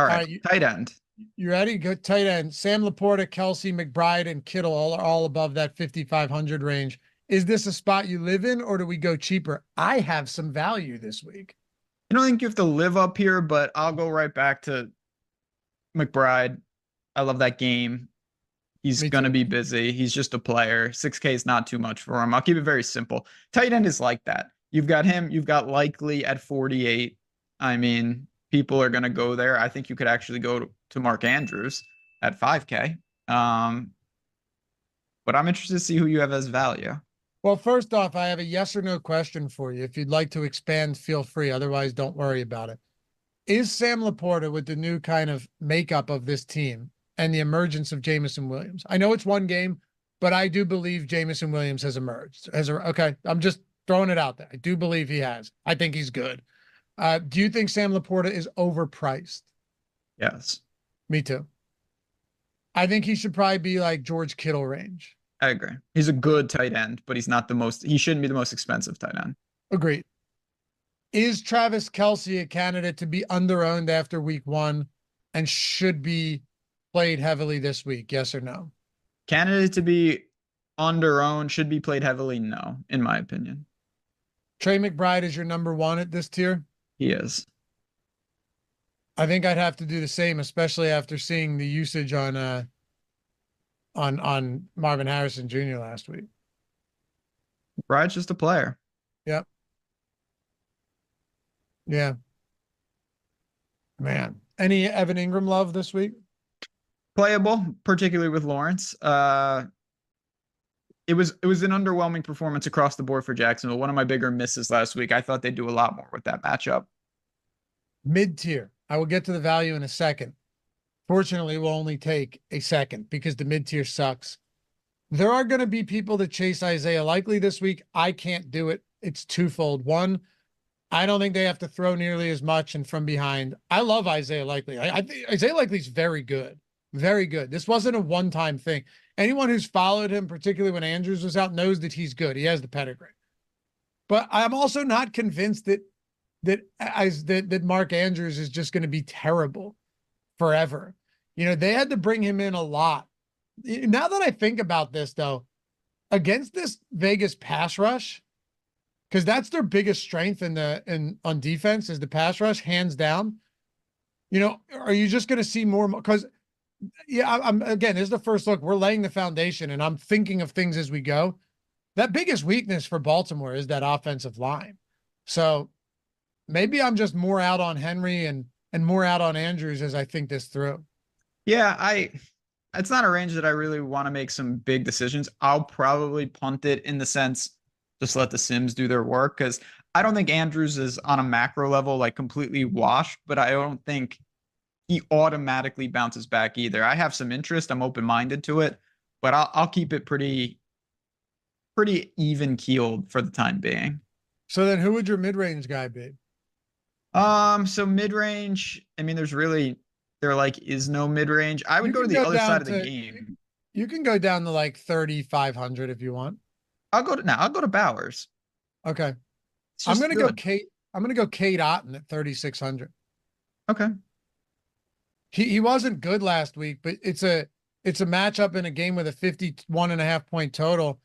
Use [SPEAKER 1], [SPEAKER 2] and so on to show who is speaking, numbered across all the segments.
[SPEAKER 1] All
[SPEAKER 2] All
[SPEAKER 1] right,
[SPEAKER 2] right,
[SPEAKER 1] tight end.
[SPEAKER 2] you ready? Go tight end. Sam Laporta, Kelsey, McBride, and Kittle are all above that 5,500 range. Is this a spot you live in, or do we go cheaper? I have some value this week.
[SPEAKER 1] I don't think you have to live up here, but I'll go right back to McBride. I love that game. He's
[SPEAKER 2] Me
[SPEAKER 1] going to
[SPEAKER 2] too.
[SPEAKER 1] be busy. He's just a player. 6K is not too much for him. I'll keep it very simple. Tight end is like that. You've got him. You've got Likely at 48. I mean, people are going to go there. I think you could actually go to Mark Andrews at 5K. But I'm interested to see who you have as value.
[SPEAKER 2] Well, first off, I have a yes or no question for you. If you'd like to expand, feel free. Otherwise, don't worry about it. Is Sam Laporta, with the new kind of makeup of this team and the emergence of Jamison Williams? I know it's one game, but I do believe Jamison Williams has emerged. Okay, I'm just throwing it out there. I do believe he has. I think he's good. Do you think Sam Laporta is overpriced?
[SPEAKER 1] Yes,
[SPEAKER 2] Me too. I think he should probably be like George Kittle range.
[SPEAKER 1] I agree. He's a good tight end, but he's not the most, he shouldn't be the most expensive tight end.
[SPEAKER 2] Agreed. Is Travis Kelsey a candidate to be underowned after week one and should be played heavily this week? Yes or no?
[SPEAKER 1] Candidate to be under owned, should be played heavily. No, in my opinion.
[SPEAKER 2] Trey McBride is your number one at this tier.
[SPEAKER 1] He is.
[SPEAKER 2] I think I'd have to do the same, especially after seeing the usage on Marvin Harrison Jr. last week.
[SPEAKER 1] Bride's just a player.
[SPEAKER 2] Yep. Yeah. Man. Any Evan Ingram love this week?
[SPEAKER 1] Playable, particularly with Lawrence. It was an underwhelming performance across the board for Jacksonville. One of my bigger misses last week. I thought they'd do a lot more with that matchup.
[SPEAKER 2] Mid tier. I will get to the value in a second. Fortunately, it will only take a second because the mid tier sucks. There are going to be people that chase Isaiah Likely this week. I can't do it. It's twofold. One, I don't think they have to throw nearly as much and from behind. I love Isaiah Likely. I think Isaiah Likely's very good. Very good. This wasn't a one-time thing. Anyone who's followed him, particularly when Andrews was out, knows that he's good. He has the pedigree. But I'm also not convinced that Mark Andrews is just going to be terrible forever. You know, they had to bring him in a lot. Now that I think about this, though, against this Vegas pass rush, because that's their biggest strength on defense is the pass rush, hands down. You know, are you just going to see more? Because yeah, I'm again, this is the first look. We're laying the foundation, and I'm thinking of things as we go. That biggest weakness for Baltimore is that offensive line. So maybe I'm just more out on Henry and more out on Andrews as I think this through.
[SPEAKER 1] Yeah, it's not a range that I really want to make some big decisions. I'll probably punt it in the sense just let the Sims do their work because I don't think Andrews is on a macro level like completely washed, but I don't think he automatically bounces back either. I have some interest. I'm open-minded to it, but I'll keep it pretty even keeled for the time being.
[SPEAKER 2] So then who would your mid-range guy be?
[SPEAKER 1] So mid-range, I mean, there like is no mid-range. I would
[SPEAKER 2] You
[SPEAKER 1] go to
[SPEAKER 2] can
[SPEAKER 1] the
[SPEAKER 2] go
[SPEAKER 1] other
[SPEAKER 2] down
[SPEAKER 1] side of the
[SPEAKER 2] to
[SPEAKER 1] game.
[SPEAKER 2] you can go down to like 3,500 if you want.
[SPEAKER 1] I'll go to Bowers.
[SPEAKER 2] Okay.
[SPEAKER 1] It's
[SPEAKER 2] I'm
[SPEAKER 1] just
[SPEAKER 2] gonna go
[SPEAKER 1] good.
[SPEAKER 2] Kate. I'm gonna go Kate Otten at 3,600.
[SPEAKER 1] Okay.
[SPEAKER 2] He wasn't good last week, but it's a matchup in a game with a 51.5 point total.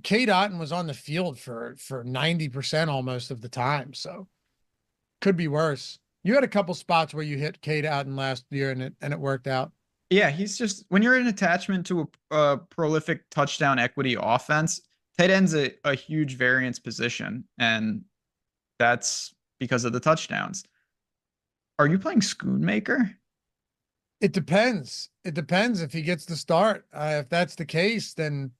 [SPEAKER 2] Kate Otten was on the field for 90% almost of the time, so could be worse. You had a couple spots where you hit Kate Otten last year and it worked out.
[SPEAKER 1] Yeah, he's just when you're an attachment to a prolific touchdown equity offense, tight end's a huge variance position, and that's because of the touchdowns. Are you playing Schoonmaker?
[SPEAKER 2] It depends. It depends if he gets the start. If that's the case, then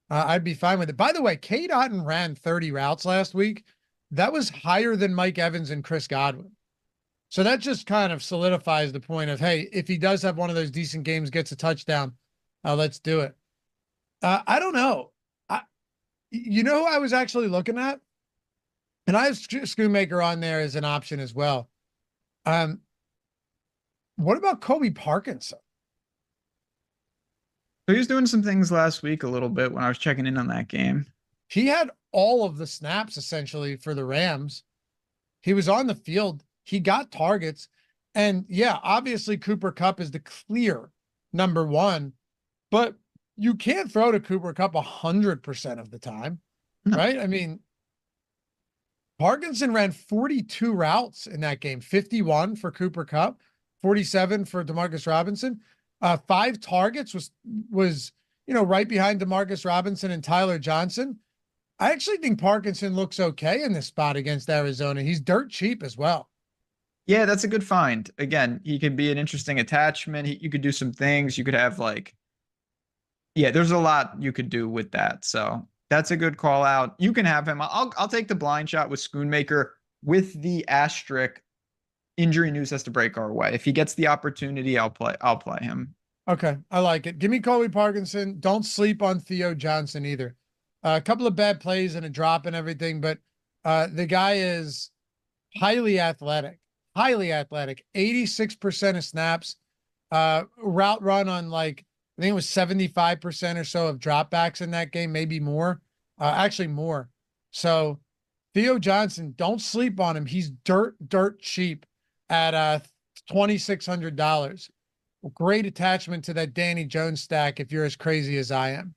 [SPEAKER 2] I'd be fine with it. By the way, Kate Otten ran 30 routes last week. That was higher than Mike Evans and Chris Godwin. So that just kind of solidifies the point of, hey, if he does have one of those decent games, gets a touchdown, let's do it. I don't know. You know who I was actually looking at? And I have Schoonmaker on there as an option as well. What about Kobe Parkinson?
[SPEAKER 1] So he was doing some things last week a little bit when I was checking in on that game.
[SPEAKER 2] He had all of the snaps essentially for the Rams. He was on the field. He got targets. And yeah, obviously Cooper Kupp is the clear number one, but you can't throw to Cooper Kupp 100% of the time,
[SPEAKER 1] No.
[SPEAKER 2] right? I mean, Parkinson ran 42 routes in that game, 51 for Cooper Kupp, 47 for Demarcus Robinson. 5 targets was right behind Demarcus Robinson and Tyler Johnson. I actually think Parkinson looks okay in this spot against Arizona. He's dirt cheap as well.
[SPEAKER 1] Yeah, that's a good find. Again, he could be an interesting attachment. You could do some things. You could have like, yeah, there's a lot you could do with that. So that's a good call out. You can have him. I'll take the blind shot with Schoonmaker with the asterisk. Injury news has to break our way. If he gets the opportunity, I'll play him.
[SPEAKER 2] Okay, I like it. Give me Colby Parkinson. Don't sleep on Theo Johnson either. A couple of bad plays and a drop and everything, but the guy is highly athletic, 86% of snaps, route run on like, I think it was 75% or so of dropbacks in that game, maybe more, actually more. So Theo Johnson, don't sleep on him. He's dirt cheap at $2,600. Great attachment to that Danny Jones stack if you're as crazy as I am.